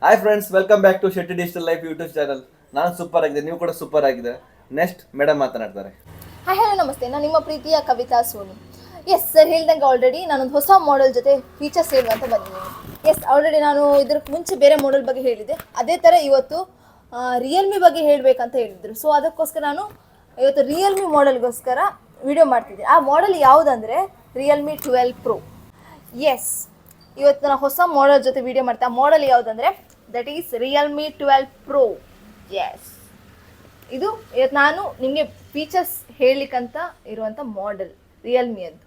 Hi friends, welcome back to Shetty digital life YouTube channel. ನಾನು super ಆಗಿದೆ, ನೀವು ಕೂಡ ಸೂಪರ್ ಆಗಿದೆ. ನೆಕ್ಸ್ಟ್ ಮೇಡಮ್ ಮಾತನಾಡ್ತಾರೆ. ಹಾಯ್ ಹಲೋ ನಮಸ್ತೆ, ನಾನು ನಿಮ್ಮ ಪ್ರೀತಿಯ ಕವಿತಾ ಸೋನಿ. ಎಸ್ ಸರ್, ಹೇಳ್ದಂಗೆ ಆಲ್ರೆಡಿ ನಾನೊಂದು ಹೊಸ ಮಾಡೆಲ್ ಜೊತೆ ಫೀಚರ್ಸ್ ಏನು ಅಂತ ಬಂದಿದ್ದೀನಿ. ಎಸ್ ಆಲ್ರೆಡಿ ನಾನು ಇದಕ್ಕೆ ಮುಂಚೆ ಬೇರೆ ಮಾಡೆಲ್ ಬಗ್ಗೆ ಹೇಳಿದ್ದೆ. ಅದೇ ಥರ ಇವತ್ತು ರಿಯಲ್ಮಿ ಬಗ್ಗೆ ಹೇಳಬೇಕಂತ ಹೇಳಿದ್ರು. ಸೊ ಅದಕ್ಕೋಸ್ಕರ ನಾನು ಇವತ್ತು ರಿಯಲ್ಮಿ ಮಾಡೆಲ್ಗೋಸ್ಕರ ವಿಡಿಯೋ ಮಾಡ್ತಿದ್ದೀನಿ. ಆ ಮಾಡೆಲ್ ಯಾವುದಂದರೆ ರಿಯಲ್ಮಿ 12 Pro. ಎಸ್, ಇವತ್ತು ನಾನು ಹೊಸ ಮಾಡೆಲ್ ಜೊತೆ ವಿಡಿಯೋ ಮಾಡ್ತೀನಿ. ಆ ಮಾಡೆಲ್ ಯಾವುದಂದರೆ that is Realme 12 Pro. Yes, ಇದು ಇವತ್ತು ನಾನು ನಿಮಗೆ ಫೀಚರ್ಸ್ ಹೇಳಲಿಕ್ಕಂತ ಇರುವಂಥ ಮಾಡೆಲ್ ರಿಯಲ್ಮಿ ಅದು.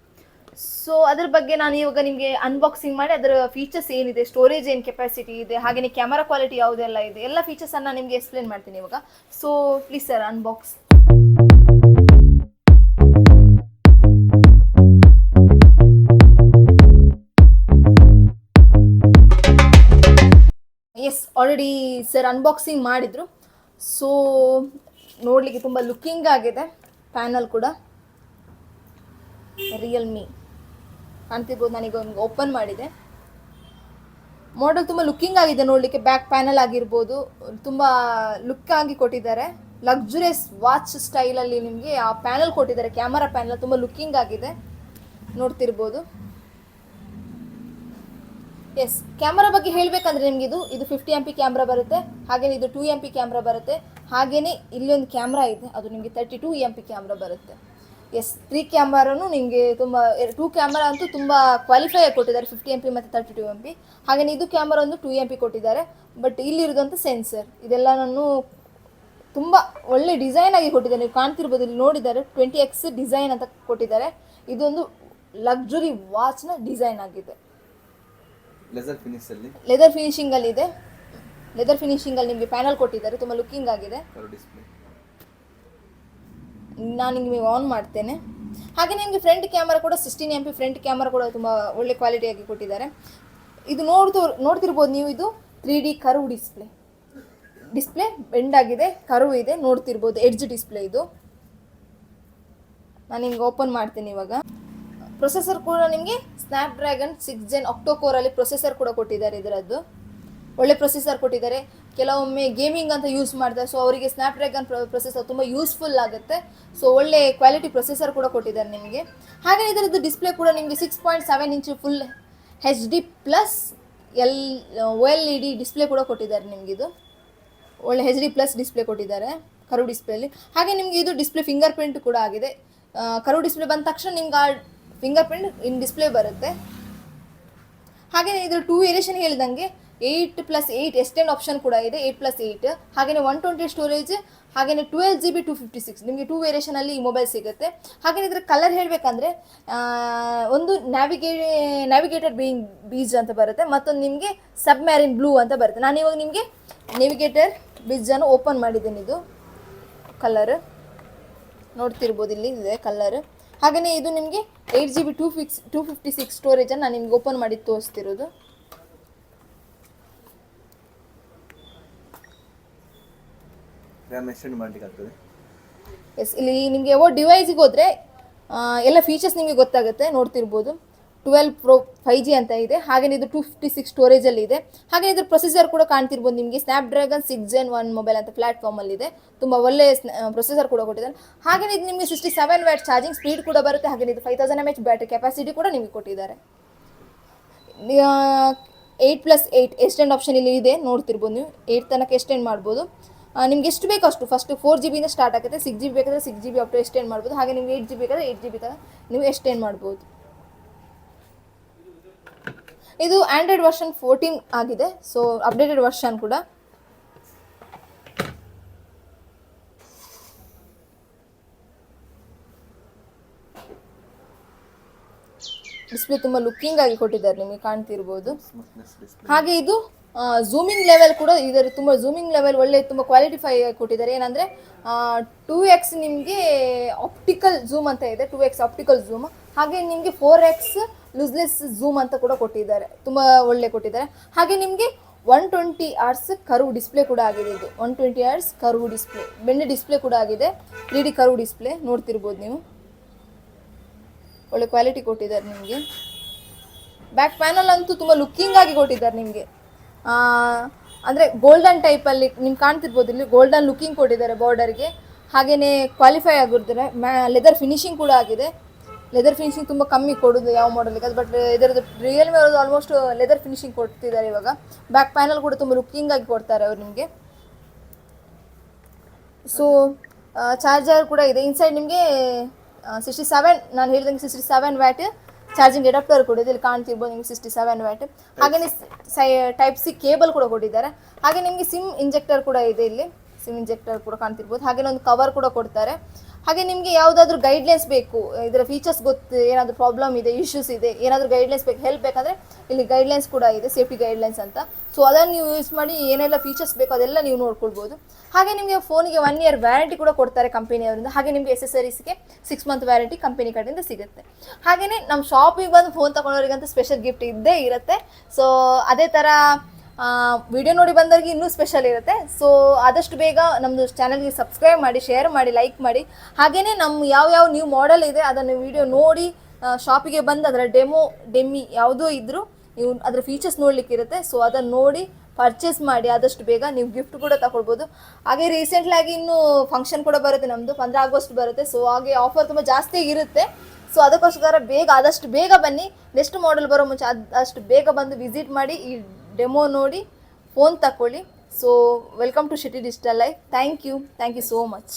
ಸೊ ಅದ್ರ ಬಗ್ಗೆ ನಾನು ಇವಾಗ ನಿಮಗೆ ಅನ್ಬಾಕ್ಸಿಂಗ್ ಮಾಡಿ ಅದರ ಫೀಚರ್ಸ್ ಏನಿದೆ, ಸ್ಟೋರೇಜ್ ಏನು ಕೆಪಾಸಿಟಿ ಇದೆ, ಹಾಗೆಯೇ ಕ್ಯಾಮರಾ ಕ್ವಾಲಿಟಿ ಯಾವುದೆಲ್ಲ ಇದೆ, ಎಲ್ಲ ಫೀಚರ್ಸನ್ನು ನಿಮಗೆ ಎಕ್ಸ್ಪ್ಲೇನ್ ಮಾಡ್ತೀನಿ ಇವಾಗ. So please sir unbox. Yes, already sir unboxing ಮಾಡಿದರು. ಸೊ ನೋಡಲಿಕ್ಕೆ ತುಂಬ ಲುಕ್ಕಿಂಗ್ ಆಗಿದೆ. ಪ್ಯಾನಲ್ ಕೂಡ ರಿಯಲ್ಮಿ ಕಾಣ್ತಿರ್ಬೋದು. ನಾನೀಗ ಒಂದು ಓಪನ್ ಮಾಡಿದೆ. ಮಾಡೆಲ್ ತುಂಬ ಲುಕ್ಕಿಂಗ್ ಆಗಿದೆ ನೋಡಲಿಕ್ಕೆ. ಬ್ಯಾಕ್ ಪ್ಯಾನಲ್ ಆಗಿರ್ಬೋದು ತುಂಬ ಲುಕ್ ಆಗಿ ಕೊಟ್ಟಿದ್ದಾರೆ. ಲಕ್ಸುರಿಯಸ್ ವಾಚ್ ಸ್ಟೈಲಲ್ಲಿ ನಿಮಗೆ ಆ ಪ್ಯಾನಲ್ ಕೊಟ್ಟಿದ್ದಾರೆ. ಕ್ಯಾಮರಾ ಪ್ಯಾನಲ್ ತುಂಬ ಲುಕ್ಕಿಂಗ್ ಆಗಿದೆ, ನೋಡ್ತಿರ್ಬೋದು. ಎಸ್, ಕ್ಯಾಮ್ರಾ ಬಗ್ಗೆ ಹೇಳಬೇಕಂದ್ರೆ ನಿಮಗೆ ಇದು 50 MP ಕ್ಯಾಮ್ರಾ ಬರುತ್ತೆ. ಹಾಗೆಯೇ ಇದು 2 MP ಕ್ಯಾಮ್ರಾ ಬರುತ್ತೆ. ಹಾಗೆಯೇ ಇಲ್ಲೊಂದು ಕ್ಯಾಮ್ರಾ ಇದೆ, ಅದು ನಿಮಗೆ 32 MP ಕ್ಯಾಮ್ರಾ ಬರುತ್ತೆ. ಎಸ್, 3 ಕ್ಯಾಮ್ರಾನು ನಿಮಗೆ ತುಂಬ 2 ಕ್ಯಾಮ್ರಾ ಅಂತೂ ತುಂಬ ಕ್ವಾಲಿಫೈ ಆಗಿ ಕೊಟ್ಟಿದ್ದಾರೆ, 50 MP ಮತ್ತು 32 MP. ಹಾಗೆಯೇ ಇದು ಕ್ಯಾಮ್ರಾ ಒಂದು 2 MP ಕೊಟ್ಟಿದ್ದಾರೆ. ಬಟ್ ಇಲ್ಲಿರೋದಂಥ ಸೆನ್ಸರ್ ಇದೆಲ್ಲ ನಾನು ತುಂಬ ಒಳ್ಳೆ ಡಿಸೈನ್ ಆಗಿ ಕೊಟ್ಟಿದ್ದಾರೆ. ನೀವು ಕಾಣ್ತಿರ್ಬೋದು, ಇಲ್ಲಿ ನೋಡಿದ್ದಾರೆ 20x ಡಿಸೈನ್ ಅಂತ ಕೊಟ್ಟಿದ್ದಾರೆ. ಇದೊಂದು ಲಕ್ಸುರಿ ವಾಚ್ನ ಡಿಸೈನ್ ಆಗಿದೆ. ಲೆದರ್ ಫಿನಿಶಿಂಗಲ್ಲಿ ಇದೆ. ಲೆದರ್ ಫಿನಿಶಿಂಗಲ್ಲಿ ನಿಮಗೆ ಪ್ಯಾನಲ್ ಕೊಟ್ಟಿದ್ದಾರೆ, ತುಂಬ ಲುಕ್ಕಿಂಗ್ ಆಗಿದೆ. ನಾನು ನಿಮಗೆ ಆನ್ ಮಾಡ್ತೇನೆ. ಹಾಗೆ ನಿಮಗೆ ಫ್ರಂಟ್ ಕ್ಯಾಮರಾ ಕೂಡ 16 MP ಫ್ರಂಟ್ ಕ್ಯಾಮರಾ ಕೂಡ ತುಂಬ ಒಳ್ಳೆ ಕ್ವಾಲಿಟಿಯಾಗಿ ಕೊಟ್ಟಿದ್ದಾರೆ. ಇದು ನೋಡ್ತಿರ್ಬೋದು ನೀವು, ಇದು 3D ಕರ್ವ್ ಡಿಸ್ಪ್ಲೇ ಬೆಂಡ್ ಆಗಿದೆ, ಕರ್ವ್ ಇದೆ, ನೋಡ್ತಿರ್ಬೋದು. ಎಡ್ಜ್ ಡಿಸ್ಪ್ಲೇ ಇದು. ನಾನು ನಿಮ್ಗೆ ಓಪನ್ ಮಾಡ್ತೀನಿ ಇವಾಗ. ಪ್ರೊಸೆಸರ್ ಕೂಡ ನಿಮಗೆ ಸ್ನ್ಯಾಪ್ಡ್ರ್ಯಾಗನ್ 6 Gen ಆಕ್ಟೋ ಕೋರಲ್ಲಿ ಪ್ರೊಸೆಸರ್ ಕೂಡ ಕೊಟ್ಟಿದ್ದಾರೆ. ಇದರದ್ದು ಒಳ್ಳೆ ಪ್ರೊಸೆಸರ್ ಕೊಟ್ಟಿದ್ದಾರೆ. ಕೆಲವೊಮ್ಮೆ ಗೇಮಿಂಗ್ ಅಂತ ಯೂಸ್ ಮಾಡ್ತಾರೆ, ಸೊ ಅವರಿಗೆ ಸ್ನ್ಯಾಪ್ಡ್ರ್ಯಾಗನ್ ಪ್ರೊಸೆಸರ್ ತುಂಬ ಯೂಸ್ಫುಲ್ ಆಗುತ್ತೆ. ಸೊ ಒಳ್ಳೆ ಕ್ವಾಲಿಟಿ ಪ್ರೊಸೆಸರ್ ಕೂಡ ಕೊಟ್ಟಿದ್ದಾರೆ ನಿಮಗೆ. ಹಾಗೆ ಇದರದ್ದು ಡಿಸ್ಪ್ಲೇ ಕೂಡ ನಿಮಗೆ 6.7 inch full HD plus OLED display ಕೂಡ ಕೊಟ್ಟಿದ್ದಾರೆ ನಿಮಗಿದು. ಒಳ್ಳೆ HD ಪ್ಲಸ್ ಡಿಸ್ಪ್ಲೇ ಕೊಟ್ಟಿದ್ದಾರೆ ಕರ್ವ್ ಡಿಸ್ಪ್ಲೇಲಿ. ಹಾಗೆ ನಿಮಗೆ ಇದು ಡಿಸ್ಪ್ಲೇ ಫಿಂಗರ್ ಪ್ರಿಂಟ್ ಕೂಡ ಆಗಿದೆ. ಕರ್ವ್ ಡಿಸ್ಪ್ಲೇ ಬಂದ ತಕ್ಷಣ ನಿಮ್ಗೆ ಆ ಫಿಂಗರ್ ಪ್ರಿಂಟ್ ಇನ್ ಡಿಸ್ಪ್ಲೇ ಬರುತ್ತೆ. ಹಾಗೆಯೇ ಇದ್ರ 2 ವೇರಿಯೇಷನ್ ಹೇಳಿದಂಗೆ 8+8 ಎಕ್ಸ್ಟೆಂಡ್ ಆಪ್ಷನ್ ಕೂಡ ಇದೆ. 8+8 ಹಾಗೆಯೇ 120 ಸ್ಟೋರೇಜ್, ಹಾಗೆಯೇ 12GB 256 ನಿಮಗೆ 2 ವೇರಿಯೇಷನಲ್ಲಿ ಈ ಮೊಬೈಲ್ ಸಿಗುತ್ತೆ. ಹಾಗೆಯೇ ಇದರ ಕಲರ್ ಹೇಳಬೇಕಂದ್ರೆ ಒಂದು ನ್ಯಾವಿಗೇಟರ್ ಬೀಜ್ ಅಂತ ಬರುತ್ತೆ, ಮತ್ತೊಂದು ನಿಮಗೆ ಸಬ್ಮ್ಯಾರಿನ್ ಬ್ಲೂ ಅಂತ ಬರುತ್ತೆ. ನಾನು ಇವಾಗ ನಿಮಗೆ ನ್ಯಾವಿಗೇಟರ್ ಬೀಜನ್ನು ಓಪನ್ ಮಾಡಿದ್ದೇನೆ. ಇದು ಕಲರ್ ನೋಡ್ತಿರ್ಬೋದು, ಇಲ್ಲಿ ಇದೆ ಕಲರ್. ಹಾಗೆಯೇ ಇದು ನಿಮಗೆ 8GB 256 ಸ್ಟೋರೇಜನ್ನು ನಾನು ನಿಮ್ಗೆ ಓಪನ್ ಮಾಡಿ ತೋರಿಸ್ತಿರೋದು. ಎಸ್, ಇಲ್ಲಿ ನಿಮಗೆ ಯಾವ ಡಿವೈಸಿಗೆ ಹೋದರೆ ಎಲ್ಲ ಫೀಚರ್ಸ್ ನಿಮಗೆ ಗೊತ್ತಾಗುತ್ತೆ. ನೋಡ್ತಿರ್ಬೋದು 12 Pro 5G ಅಂತ ಇದೆ. ಹಾಗೆಯೇ ಇದು 256 ಸ್ಟೋರೇಜಲ್ಲಿ ಇದೆ. ಹಾಗೆಯೇ ಇದ್ರ ಪ್ರೊಸೆಸರ್ ಕೂಡ ಕಾಣ್ತಿರ್ಬೋದು ನಿಮಗೆ. ಸ್ನ್ಯಾಪ್ಡ್ರ್ಯಾಗನ್ 6 Gen 1 ಮೊಬೈಲ್ ಅಂತ ಪ್ಲಾಟ್ಫಾರ್ಮಲ್ಲಿದೆ. ತುಂಬ ಒಳ್ಳೆಯ ಪ್ರೊಸೆಸರ್ ಕೂಡ ಕೊಟ್ಟಿದ್ದಾರೆ. ಹಾಗೆಯೇ ಇದು ನಿಮಗೆ 67 ವ್ಯಾಟ್ ಚಾರ್ಜಿಂಗ್ ಸ್ಪೀಡ್ ಕೂಡ ಬರುತ್ತೆ. ಹಾಗೆಯೇ ಇದು 5000 mAh ಬ್ಯಾಟ್ರಿ ಕೆಪಾಸಿಟಿ ಕೂಡ ನಿಮಗೆ ಕೊಟ್ಟಿದ್ದಾರೆ. 8+8 ಎಕ್ಸ್ಟೆಂಡ್ ಆಪ್ಷನ್ ಇಲ್ಲಿ ಇದೆ, ನೋಡ್ತಿರ್ಬೋದು ನೀವು. 8 ತನಕ ಎಕ್ಸ್ಟೆಂಡ್ ಮಾಡ್ಬೋದು. ನಿಮ್ಗೆ ಎಷ್ಟು ಬೇಕೋ ಅಷ್ಟು. ಫಸ್ಟ್ 4GB ಸ್ಟಾರ್ಟ್ ಆಗುತ್ತೆ. 6GB ಬೇಕಾದರೆ 6GB ಅಪ್ ಟು ಎಕ್ಸ್ಟೆಂಡ್ ಮಾಡ್ಬೋದು. ಹಾಗೆ ನಿಮಗೆ 8GB ಬೇಕಾದರೆ 8GB ತನಕ ನೀವು ಎಕ್ಸ್ಟೆಂಡ್ ಮಾಡ್ಬೋದು. ಇದು ಆಂಡ್ರಾಯ್ಡ್ ವರ್ಷನ್ 14 ಆಗಿದೆ. ಸೊ ಅಪ್ಡೇಟೆಡ್ ವರ್ಷನ್ ಕೂಡ. ಡಿಸ್ಪ್ಲೇ ತುಂಬ ಲುಕ್ಕಿಂಗ್ ಆಗಿ ಕೊಟ್ಟಿದ್ದಾರೆ, ನಿಮಗೆ ಕಾಣ್ತಿರ್ಬೋದು. ಹಾಗೆ ಇದು ಝೂಮಿಂಗ್ ಲೆವೆಲ್ ಕೂಡ ಇದರ ತುಂಬ ಝೂಮಿಂಗ್ ಲೆವೆಲ್ ಒಳ್ಳೆ ತುಂಬ ಕ್ವಾಲಿಟಿಫೈ ಆಗಿ ಕೊಟ್ಟಿದ್ದಾರೆ. ಏನಂದರೆ 2x ನಿಮಗೆ ಆಪ್ಟಿಕಲ್ ಝೂಮ್ ಅಂತ ಇದೆ, 2x ಆಪ್ಟಿಕಲ್ ಝೂಮ್. ಹಾಗೆ ನಿಮಗೆ 4x ಲೂಸ್ಲೆಸ್ ಝೂಮ್ ಅಂತ ಕೂಡ ಕೊಟ್ಟಿದ್ದಾರೆ, ತುಂಬ ಒಳ್ಳೆ ಕೊಟ್ಟಿದ್ದಾರೆ. ಹಾಗೆ ನಿಮಗೆ 120 Hz ಕರ್ವ್ ಡಿಸ್ಪ್ಲೇ ಕೂಡ ಆಗಿದೆ. ಇದು 120 Hz curve display, bend display ಕೂಡ ಆಗಿದೆ. 3D ಕರ್ವ್ ಡಿಸ್ಪ್ಲೇ ನೋಡ್ತಿರ್ಬೋದು ನೀವು. ಒಳ್ಳೆ ಕ್ವಾಲಿಟಿ ಕೊಟ್ಟಿದ್ದಾರೆ ನಿಮಗೆ. ಬ್ಯಾಕ್ ಪ್ಯಾನಲ್ ಅಂತೂ ತುಂಬ ಲುಕ್ಕಿಂಗ್ ಆಗಿ ಕೊಟ್ಟಿದ್ದಾರೆ ನಿಮಗೆ. ಅಂದರೆ ಗೋಲ್ಡನ್ ಟೈಪಲ್ಲಿ ನಿಮ್ಗೆ ಕಾಣ್ತಿರ್ಬೋದು, ಇಲ್ಲಿ ಗೋಲ್ಡನ್ ಲುಕಿಂಗ್ ಕೊಟ್ಟಿದ್ದಾರೆ ಬಾರ್ಡರ್ಗೆ. ಹಾಗೆಯೇ ಕ್ವಾಲಿಫೈ ಆಗಿರ್ತಾರೆ. ಲೆದರ್ ಫಿನಿಶಿಂಗ್ ಕೂಡ ಆಗಿದೆ. ಲೆದರ್ ಫಿನಿಶಿಂಗ್ ತುಂಬ ಕಮ್ಮಿ ಕೊಡೋದು ಯಾವ ಮಾಡಲಿಗೆ ಅದು, ಬಟ್ ಇದರದ್ದು ರಿಯಲ್ಮಿ ಅವರದ್ದು ಆಲ್ಮೋಸ್ಟ್ ಲೆದರ್ ಫಿನಿಶಿಂಗ್ ಕೊಡ್ತಿದ್ದಾರೆ ಇವಾಗ. ಬ್ಯಾಕ್ ಪ್ಯಾನಲ್ ಕೂಡ ತುಂಬ ಲುಕಿಂಗ್ ಆಗಿ ಕೊಡ್ತಾರೆ ಅವರು ನಿಮಗೆ. ಸೊ ಚಾರ್ಜರ್ ಕೂಡ ಇದೆ ಇನ್ಸೈಡ್ ನಿಮಗೆ. 67 ನಾನು ಹೇಳಿದಂಗೆ 67 ವ್ಯಾಟ್ ಚಾರ್ಜಿಂಗ್ ಅಡಾಪ್ಟರ್ ಕೂಡ ಇದೆ, ಇಲ್ಲಿ ಕಾಣ್ತಿರ್ಬೋದು ನಿಮಗೆ 67 ವ್ಯಾಟ್. ಹಾಗೆಯೇ ಟೈಪ್ ಸಿ ಕೇಬಲ್ ಕೂಡ ಕೊಟ್ಟಿದ್ದಾರೆ. ಹಾಗೆ ನಿಮಗೆ ಸಿಮ್ ಇಂಜೆಕ್ಟರ್ ಕೂಡ ಇದೆ, ಇಲ್ಲಿ ಸಿಮ್ ಇಂಜೆಕ್ಟರ್ ಕೂಡ ಕಾಣ್ತಿರ್ಬೋದು. ಹಾಗೆ ಒಂದು ಕವರ್ ಕೂಡ ಕೊಡ್ತಾರೆ. ಹಾಗೆ ನಿಮಗೆ ಯಾವುದಾದ್ರೂ ಗೈಡ್ಲೈನ್ಸ್ ಬೇಕು, ಇದರ ಫೀಚರ್ಸ್ ಗೊತ್ತು, ಏನಾದರೂ ಪ್ರಾಬ್ಲಮ್ ಇದೆ, ಇಶ್ಯೂಸ್ ಇದೆ, ಏನಾದರೂ ಗೈಡ್ಲೈನ್ಸ್ ಬೇಕು, ಹೆಲ್ಪ್ ಬೇಕಂದರೆ ಇಲ್ಲಿ ಗೈಡ್ಲೈನ್ಸ್ ಕೂಡ ಇದೆ, ಸೇಫ್ಟಿ ಗೈಡ್ಲೈನ್ಸ್ ಅಂತ. ಸೊ ಅದನ್ನು ನೀವು ಯೂಸ್ ಮಾಡಿ ಏನೆಲ್ಲ ಫೀಚರ್ಸ್ ಬೇಕು ಅದೆಲ್ಲ ನೀವು ನೋಡ್ಕೊಳ್ಬೋದು. ಹಾಗೆ ನಿಮಗೆ ಫೋನಿಗೆ 1 ಇಯರ್ ವ್ಯಾರಂಟಿ ಕೂಡ ಕೊಡ್ತಾರೆ ಕಂಪನಿಯವರಿಂದ. ಹಾಗೆ ನಿಮಗೆ ಎಸೆಸರೀಸ್ಗೆ 6 ಮಂತ್ ವ್ಯಾರಂಟಿ ಕಂಪನಿ ಕಡೆಯಿಂದ ಸಿಗುತ್ತೆ. ಹಾಗೆಯೇ ನಮ್ಮ ಶಾಪಿಗೆ ಬಂದು ಫೋನ್ ತೊಗೊಳೋರಿಗಂತೂ ಸ್ಪೆಷಲ್ ಗಿಫ್ಟ್ ಇದ್ದೇ ಇರುತ್ತೆ. ಸೊ ಅದೇ ಥರ ವಿಡಿಯೋ ನೋಡಿ ಬಂದವರಿಗೆ ಇನ್ನೂ ಸ್ಪೆಷಲ್ ಇರುತ್ತೆ. ಸೊ ಆದಷ್ಟು ಬೇಗ ನಮ್ಮದು ಚಾನಲ್ಗೆ ಸಬ್ಸ್ಕ್ರೈಬ್ ಮಾಡಿ, ಶೇರ್ ಮಾಡಿ, ಲೈಕ್ ಮಾಡಿ. ಹಾಗೆಯೇ ನಮ್ಮ ಯಾವ ನ್ಯೂ ಮಾಡೆಲ್ ಇದೆ ಅದನ್ನು ವಿಡಿಯೋ ನೋಡಿ ಶಾಪಿಗೆ ಬಂದು ಅದರ ಡೆಮ್ಮಿ ಯಾವುದೋ ಇದ್ದರೂ ನೀವು ಅದರ ಫೀಚರ್ಸ್ ನೋಡಲಿಕ್ಕೆ ಇರುತ್ತೆ. ಸೊ ಅದನ್ನು ನೋಡಿ ಪರ್ಚೇಸ್ ಮಾಡಿ ಆದಷ್ಟು ಬೇಗ ನೀವು ಗಿಫ್ಟ್ ಕೂಡ ತಗೊಳ್ಬೋದು. ಹಾಗೆ ರೀಸೆಂಟ್ಲಾಗಿ ಇನ್ನೂ ಫಂಕ್ಷನ್ ಕೂಡ ಬರುತ್ತೆ, ನಮ್ಮದು 15 ಆಗಸ್ಟ್ ಬರುತ್ತೆ. ಸೊ ಹಾಗೆ ಆಫರ್ ತುಂಬ ಜಾಸ್ತಿ ಇರುತ್ತೆ. ಸೊ ಅದಕ್ಕೋಸ್ಕರ ಆದಷ್ಟು ಬೇಗ ಬನ್ನಿ. ನೆಕ್ಸ್ಟ್ ಮಾಡೆಲ್ ಬರೋ ಮುಂಚೆ ಆದಷ್ಟು ಬೇಗ ಬಂದು ವಿಸಿಟ್ ಮಾಡಿ, ಈ ಡೆಮೋ ನೋಡಿ ಫೋನ್ ತಗೊಳ್ಳಿ. So welcome to city digital life. Thank you so much.